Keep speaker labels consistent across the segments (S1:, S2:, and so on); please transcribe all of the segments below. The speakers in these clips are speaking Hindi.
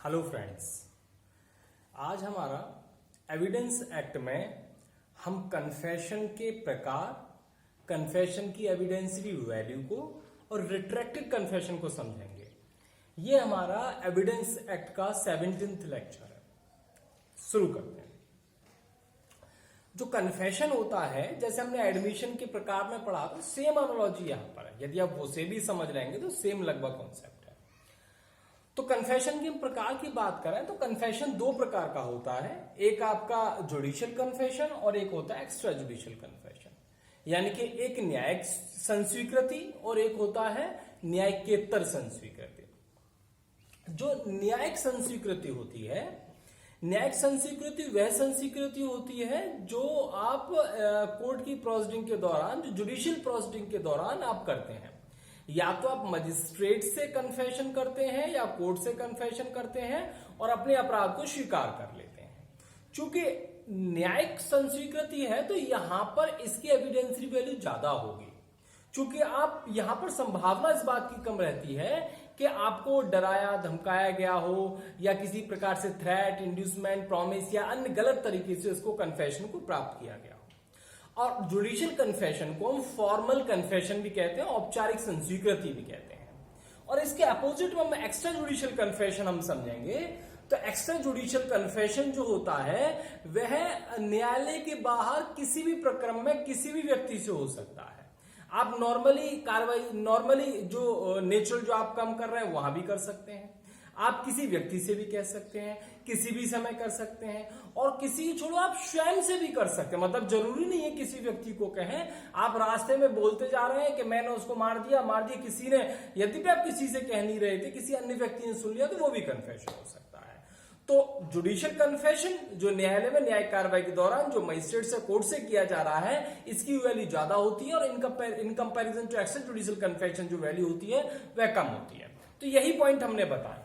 S1: हेलो फ्रेंड्स, आज हमारा एविडेंस एक्ट में हम कन्फेशन के प्रकार, कन्फेशन की एविडेंसरी वैल्यू को और रिट्रैक्टेड कन्फेशन को समझेंगे। ये हमारा एविडेंस एक्ट का 17th लेक्चर है। शुरू करते हैं। जो कन्फेशन होता है, जैसे हमने एडमिशन के प्रकार में पढ़ा था, सेम एनालॉजी यहां पर है। यदि आप उसे भी समझ लेंगे तो सेम लगभग कॉन्सेप्ट है। तो कन्फेशन के प्रकार की बात करें तो कन्फेशन दो प्रकार का होता है। एक आपका जुडिशियल कन्फेशन और एक होता है एक्स्ट्रा जुडिशियल कन्फेशन, यानी कि एक न्यायिक संस्वीकृति और एक होता है न्यायिकेतर संस्वीकृति। जो न्यायिक संस्वीकृति होती है, न्यायिक संस्वीकृति वह संस्वीकृति होती है जो आप कोर्ट की प्रोसीडिंग के दौरान, जो जुडिशियल प्रोसीडिंग के दौरान आप करते हैं। या तो आप मजिस्ट्रेट से कन्फेशन करते हैं या कोर्ट से कन्फेशन करते हैं और अपने अपराध को स्वीकार कर लेते हैं। चूंकि न्यायिक संस्वीकृति है तो यहां पर इसकी एविडेंसरी वैल्यू ज्यादा होगी, चूंकि आप यहां पर संभावना इस बात की कम रहती है कि आपको डराया धमकाया गया हो या किसी प्रकार से थ्रेट, इंड्यूसमेंट, प्रॉमिस या अन्य गलत तरीके से उसको कन्फेशन को प्राप्त किया गया हो। और जुडिशियल कन्फेशन को हम फॉर्मल कन्फेशन भी कहते हैं, औपचारिक संस्वीकृति भी कहते हैं। और इसके अपोजिट में हम एक्स्ट्रा जुडिशियल कन्फेशन हम समझेंगे। तो एक्स्ट्रा जुडिशियल कन्फेशन जो होता है वह न्यायालय के बाहर किसी भी प्रकरण में किसी भी व्यक्ति से हो सकता है। आप नॉर्मली कार्रवाई, नॉर्मली जो नेचुरल जो आप काम कर रहे हैं वहां भी कर सकते हैं। आप किसी व्यक्ति से भी कह सकते हैं, किसी भी समय कर सकते हैं, और किसी छोड़ो आप स्वयं से भी कर सकते हैं। मतलब जरूरी नहीं है किसी व्यक्ति को कहें। आप रास्ते में बोलते जा रहे हैं कि मैंने उसको मार दिया किसी ने, यद्यपि आप किसी से कह नहीं रहे थे, किसी अन्य व्यक्ति ने सुन लिया, तो वो भी कन्फेशन हो सकता है। तो जुडिशियल कन्फेशन जो न्यायालय में न्यायिक कार्रवाई के दौरान जो मजिस्ट्रेट से कोर्ट से किया जा रहा है, इसकी वैल्यू ज्यादा होती है और in comparison to extra judicial confession जो वैल्यू होती है वह कम होती है। तो यही पॉइंट हमने बताया।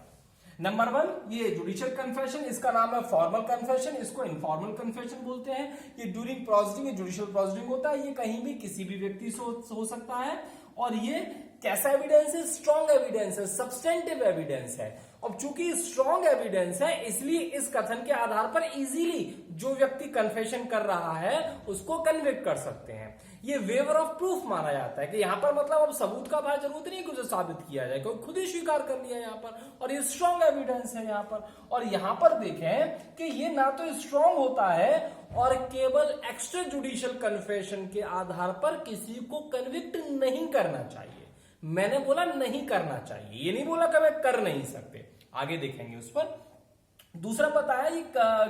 S1: नंबर 1, ये जुडिशियल कन्फेशन, इसका नाम है फॉर्मल कन्फेशन, इसको इनफॉर्मल कन्फेशन बोलते हैं। ये ड्यूरिंग प्रोसीडिंग, जुडिशियल प्रोसीडिंग होता है। ये कहीं भी किसी भी व्यक्ति से हो सकता है। और ये कैसा एविडेंस है? स्ट्रॉन्ग एविडेंस है, सब्सटेंटिव एविडेंस है। अब चूंकि स्ट्रॉन्ग एविडेंस है, इसलिए इस कथन के आधार पर इजीली जो व्यक्ति कन्फेशन कर रहा है उसको कन्विक्ट कर सकते हैं। ये वेवर ऑफ प्रूफ माना जाता है कि यहां पर मतलब अब सबूत का भाई जरूरत नहीं है कि उसे साबित किया जाए, क्योंकि खुद ही स्वीकार कर लिया यहां पर, और ये स्ट्रॉन्ग एविडेंस है यहां पर। और यहां पर देखें कि ये ना तो स्ट्रॉन्ग होता है और केवल एक्स्ट्रा जुडिशियल कन्फेशन के आधार पर किसी को कन्विक्ट नहीं करना चाहिए। मैंने बोला नहीं करना चाहिए, ये नहीं बोला कि मैं कर नहीं सकते। आगे देखेंगे उस पर। दूसरा बताया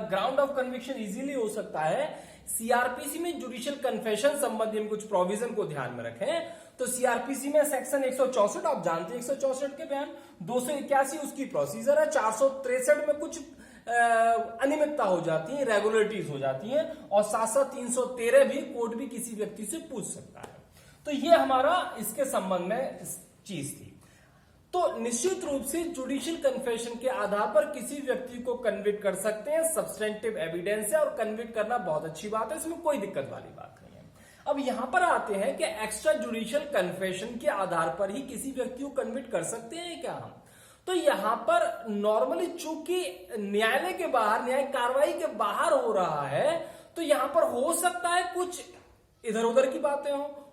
S1: ग्राउंड ऑफ कन्विक्शन इजीली हो सकता है। सीआरपीसी में जुडिशियल कन्फेशन संबंधी कुछ प्रोविजन को ध्यान में रखें। तो सीआरपीसी में सेक्शन 164 आप जानते हैं, 164 के बयान, 281 उसकी प्रोसीजर है, 463 में कुछ अनियमितता हो जाती है, रेगुलरिटीज हो जाती है, और साथ साथ 313 भी कोर्ट भी किसी व्यक्ति से पूछ सकता है। तो ये हमारा इसके संबंध में चीज थी। तो निश्चित रूप से जुडिशियल कन्फेशन के आधार पर किसी व्यक्ति को कन्विक्ट कर सकते हैं, सब्सटेंटिव एविडेंस है, और कन्विक्ट करना बहुत अच्छी बात है, इसमें कोई दिक्कत वाली बात नहीं है। अब यहां पर आते हैं कि एक्स्ट्रा जुडिशियल कन्फेशन के आधार पर ही किसी व्यक्ति को कन्विक्ट कर सकते हैं क्या हम? तो यहां पर नॉर्मली चूंकि न्यायालय के बाहर, न्यायिक कार्रवाई के बाहर हो रहा है, तो यहां पर हो सकता है कुछ इधर उधर की बातें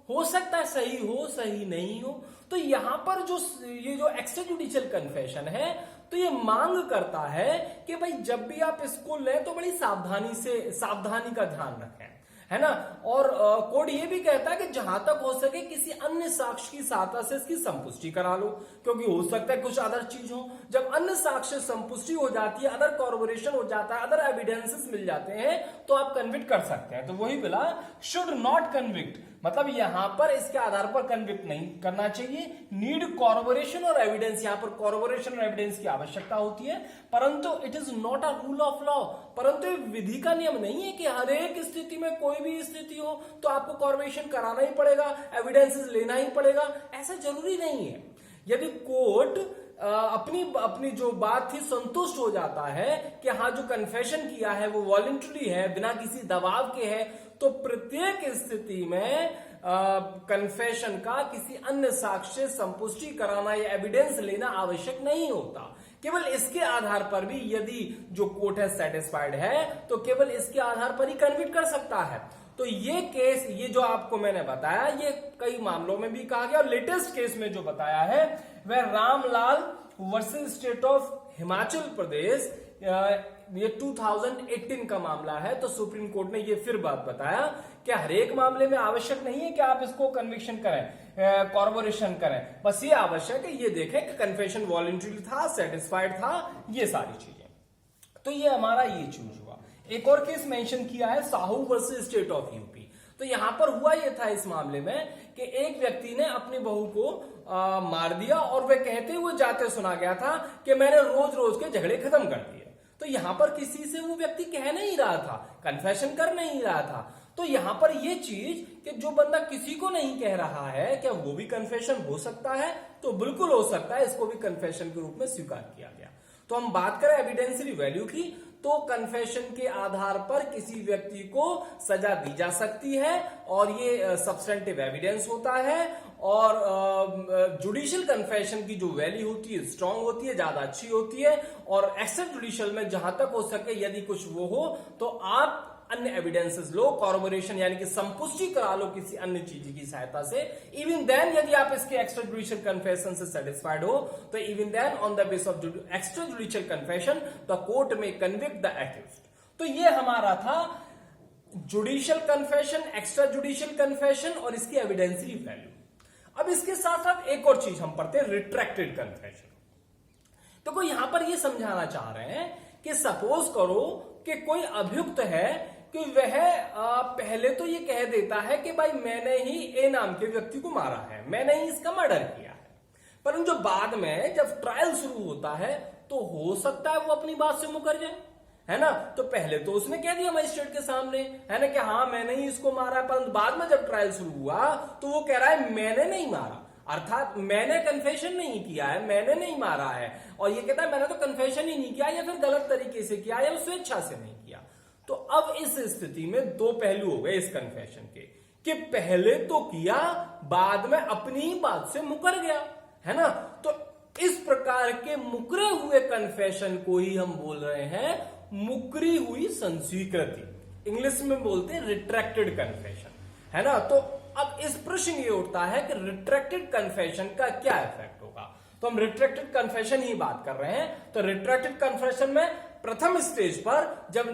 S1: हो सकता है सही हो, सही नहीं हो। तो यहां पर ये जो एक्स्ट्रा जुडिशियल कन्फेशन है, तो ये मांग करता है कि भाई जब भी आप इसको लें तो बड़ी सावधानी का ध्यान रखें, है ना। और कोड ये भी कहता है कि जहां तक हो सके किसी अन्य साक्ष्य की सहायता से इसकी संपुष्टि करा लो, क्योंकि हो सकता है कुछ अदर चीज हो। जब अन्य साक्ष्य संपुष्टि हो जाती है, अदर कॉर्पोरेशन हो जाता है, अदर एविडेंसेस मिल जाते हैं, तो आप कन्विक्ट कर सकते हैं। तो वही बोला, शुड नॉट कन्विक्ट, मतलब यहां पर इसके आधार पर कन्विक्ट नहीं करना चाहिए। नीड कॉर्पोरेशन और एविडेंस, यहां पर कॉर्पोरेशन और एविडेंस की आवश्यकता होती है, परंतु it is not a rule of law. परंतु विधि का नियम नहीं है कि हर एक स्थिति में, कोई भी स्थिति हो तो आपको कॉर्पोरेशन कराना ही पड़ेगा, एविडेंसेस लेना ही पड़ेगा, ऐसा जरूरी नहीं है। यदि कोर्ट अपनी जो बात थी संतुष्ट हो जाता है कि हाँ जो कन्फेशन किया है वो वॉलंटरी है, बिना किसी दबाव के है, तो प्रत्येक स्थिति में कन्फेशन का किसी अन्य साक्ष्य संपुष्टि कराना या एविडेंस लेना आवश्यक नहीं होता। केवल इसके आधार पर भी यदि जो कोर्ट है सेटिस्फाइड है तो केवल इसके आधार पर ही कन्विक्ट कर सकता है। तो ये केस, ये जो आपको मैंने बताया, ये कई मामलों में भी कहा गया और लेटेस्ट केस में जो बताया है वह Ramlal versus state of Himachal Pradesh, ये 2018 का मामला है। तो सुप्रीम कोर्ट ने ये फिर बात बताया कि हर एक मामले में आवश्यक नहीं है कि आप इसको कन्विक्शन करें, कॉर्पोरेशन करें, बस ये आवश्यक है ये देखें कि कन्फेशन वॉलंटरी था, सेटिस्फाइड था, ये सारी चीजें। तो ये हमारा ये चूज हुआ। एक और केस मेंशन किया है Sahu versus state of UP. तो यहां पर हुआ यह था इस मामले में कि एक व्यक्ति ने अपनी बहू को मार दिया और वह कहते हुए जाते सुना गया था कि मैंने रोज रोज के झगड़े खत्म कर दिए। तो यहां पर किसी से वो व्यक्ति कह नहीं रहा था, कन्फेशन कर नहीं रहा था। तो यहां पर ये चीज कि जो बंदा किसी को नहीं कह रहा है, क्या वो भी कन्फेशन हो सकता है? तो बिल्कुल हो सकता है, इसको भी कन्फेशन के रूप में स्वीकार किया गया। तो हम बात करें एविडेंशियल वैल्यू की, तो कन्फेशन के आधार पर किसी व्यक्ति को सजा दी जा सकती है और ये सब्सटेंटिव एविडेंस होता है। और जुडिशियल कन्फेशन की जो वैल्यू होती है स्ट्रांग होती है, ज्यादा अच्छी होती है। और एक्स्ट्रा जुडिशियल में जहां तक हो सके यदि कुछ वो हो तो आप अन्य एविडेंसेस लो, कॉर्पोरेशन यानी कि संपुष्टि करा लो किसी अन्य चीज की सहायता से। इवन देन यदि आप इसके एक्स्ट्रा जुडिशियल कन्फेशन से सेटिस्फाइड हो तो even then on the base of extra judicial confession the court में कन्विक्ट द एक्यूज्ड। तो ये हमारा था judicial confession, extra judicial confession और इसकी एविडेंशियल वैल्यू। अब इसके साथ साथ एक और चीज हम पढ़ते हैं, रिट्रैक्टेड कन्फेशन। तो यहां पर ये समझाना चाह रहे हैं कि सपोज करो कि कोई अभियुक्त है कि वह पहले तो ये कह देता है कि भाई मैंने ही ए नाम के व्यक्ति को मारा है, मैंने ही इसका मर्डर किया है। परंतु जो बाद में जब ट्रायल शुरू होता है तो हो सकता है वो अपनी बात से मुकर जाए, है ना। तो पहले तो उसने कह दिया मजिस्ट्रेट के सामने, है ना, कि हाँ मैंने ही इसको मारा है। परंतु बाद में जब ट्रायल शुरू हुआ तो वो कह रहा है मैंने नहीं मारा, अर्थात मैंने कन्फेशन नहीं किया है, मैंने नहीं मारा है। और ये कहता है मैंने तो कन्फेशन ही नहीं किया, या फिर गलत तरीके से किया या स्वेच्छा से नहीं किया। तो अब इस स्थिति में दो पहलू हो गए इस कन्फेशन के, कि पहले तो किया, बाद में अपनी ही बात से मुकर गया, है ना। तो इस प्रकार के मुकरे हुए कन्फेशन को ही हम बोल रहे हैं मुकरी हुई संस्वीकृति, इंग्लिश में बोलते हैं रिट्रैक्टेड कन्फेशन, है ना। तो अब इस प्रश्न ये उठता है कि रिट्रैक्टेड कन्फेशन का क्या इफेक्ट होगा। तो हम रिट्रैक्टेड कन्फेशन ही बात कर रहे हैं। तो रिट्रैक्टेड कन्फेशन में प्रथम स्टेज पर जब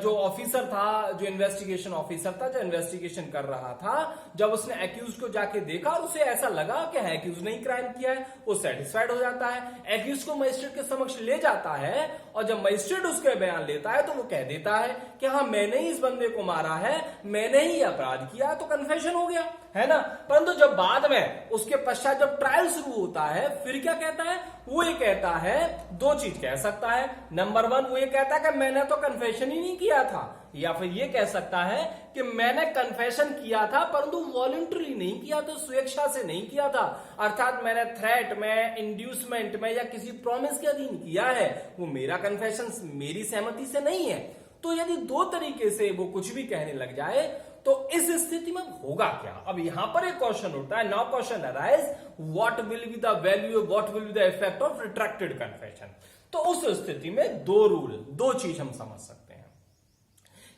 S1: जो ऑफिसर था, जो इन्वेस्टिगेशन ऑफिसर था, जो इन्वेस्टिगेशन कर रहा था, जब उसने एक्यूज को जाके देखा और उसे ऐसा लगा कि एक्यूज ने क्राइम किया है, वो सेटिस्फाइड हो जाता है, एक्यूज को मजिस्ट्रेट के समक्ष ले जाता है। और जब मजिस्ट्रेट उसके बयान लेता है तो वो कह देता है कि हाँ मैंने ही इस बंदे को मारा है, मैंने ही अपराध किया, तो कन्फेशन हो गया, है ना। परंतु जब बाद में उसके पश्चात जब ट्रायल शुरू होता है फिर क्या कहता है, वो ये कहता है दो चीज कह सकता है। नंबर वन, वो ये कहता है कि मैंने तो कन्फेशन ही नहीं किया था, या फिर ये कह सकता है कि मैंने कन्फेशन किया था परंतु वॉलंटरी नहीं किया था, स्वेच्छा से नहीं किया था, अर्थात मैंने थ्रेट में, इंड्यूसमेंट में या किसी प्रॉमिस के अधीन किया है, वो मेरा कन्फेशन मेरी सहमति से नहीं है। तो यदि दो तरीके से वो कुछ भी कहने लग जाए तो इस स्थिति में होगा क्या। अब यहां पर एक क्वेश्चन उठता है, now question arise, what will be the value, what will be the effect of retracted confession. तो उस स्थिति में दो रूल, दो चीज हम समझ सकते हैं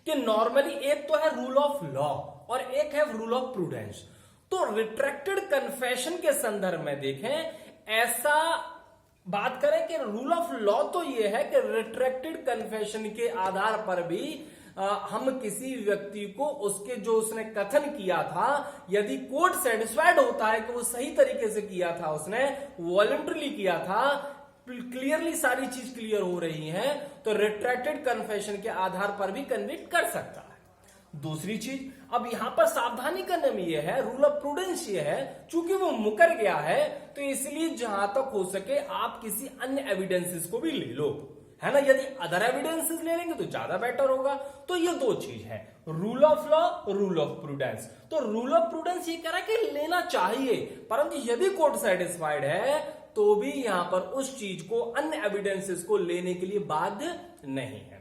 S1: कि नॉर्मली एक तो है रूल ऑफ लॉ और एक है रूल ऑफ प्रूडेंस। तो रिट्रैक्टेड कन्फेशन के संदर्भ में देखें, ऐसा बात करें कि रूल ऑफ लॉ तो यह है कि रिट्रैक्टेड कन्फेशन के आधार पर भी हम किसी व्यक्ति को उसके जो उसने कथन किया था, यदि कोर्ट सेटिस्फाइड होता है कि वो सही तरीके से किया था, उसने वॉलंटरीली किया था, क्लियरली सारी चीज क्लियर हो रही है, तो रिट्रैक्टेड कन्फेशन के आधार पर भी कन्विक्ट कर सकता है। दूसरी चीज, अब यहां पर सावधानी करने में यह है, रूल ऑफ प्रूडेंस ये है, चूंकि वो मुकर गया है तो इसलिए जहां तक हो सके आप किसी अन्य एविडेंसेस को भी ले लो, है ना। यदि अदर एविडेंसेस ले लेंगे तो ज्यादा बेटर होगा। तो ये दो चीज है, rule of law, rule of prudence. तो रूल ऑफ प्रूडेंस ये कह रहा है कि लेना चाहिए, परंतु यदि कोर्ट सेटिस्फाइड है तो भी यहां पर उस चीज को, अन्य एविडेंसेस को लेने के लिए बाध्य नहीं है।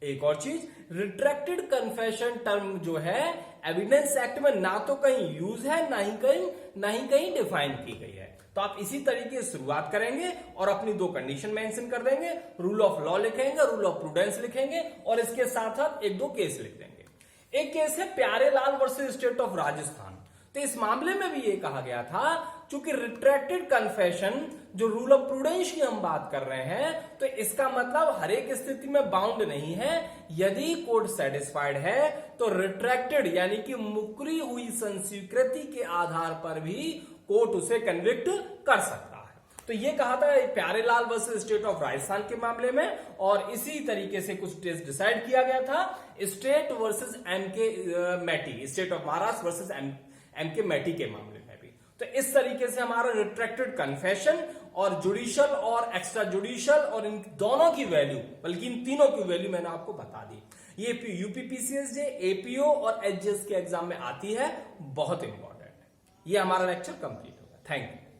S1: एक और चीज, रिट्रैक्टेड कन्फेशन टर्म जो है एविडेंस एक्ट में ना तो कहीं यूज है ना ही कहीं डिफाइन की गई है। तो आप इसी तरीके से शुरुआत करेंगे और अपनी 2 कंडीशन मेंशन कर देंगे, रूल ऑफ लॉ लिखेंगे, रूल ऑफ प्रूडेंस लिखेंगे और इसके साथ साथ 1-2 केस लिख देंगे। एक केस है Pyarelal versus state of Rajasthan. तो इस मामले में भी ये कहा गया था, चूंकि रिट्रैक्टेड कन्फेशन जो रूल ऑफ प्रूडेंस की हम बात कर रहे हैं, तो इसका मतलब हर एक स्थिति में बाउंड नहीं है। यदि कोर्ट सेटिस्फाइड है तो रिट्रैक्टेड यानी कि मुकरी हुई संस्वीकृति के आधार पर भी कोर्ट उसे कन्विक्ट कर सकता है। तो ये कहा था Pyarelal versus state of Rajasthan के मामले में, और इसी तरीके से कुछ टेस्ट डिसाइड किया गया था state versus MK Maity, state of Maharashtra versus MK Maity के मामले में भी। तो इस तरीके से हमारा रिट्रैक्टेड कन्फेशन और जुडिशियल और एक्स्ट्रा जुडिशियल और इन दोनों की वैल्यू, बल्कि इन तीनों की वैल्यू मैंने आपको बता दी। ये यूपीपीसीएसजे, एपीओ और एचजीएस के एग्जाम में आती है, बहुत इंपॉर्टेंट है। ये हमारा लेक्चर कंप्लीट होगा। Thank you.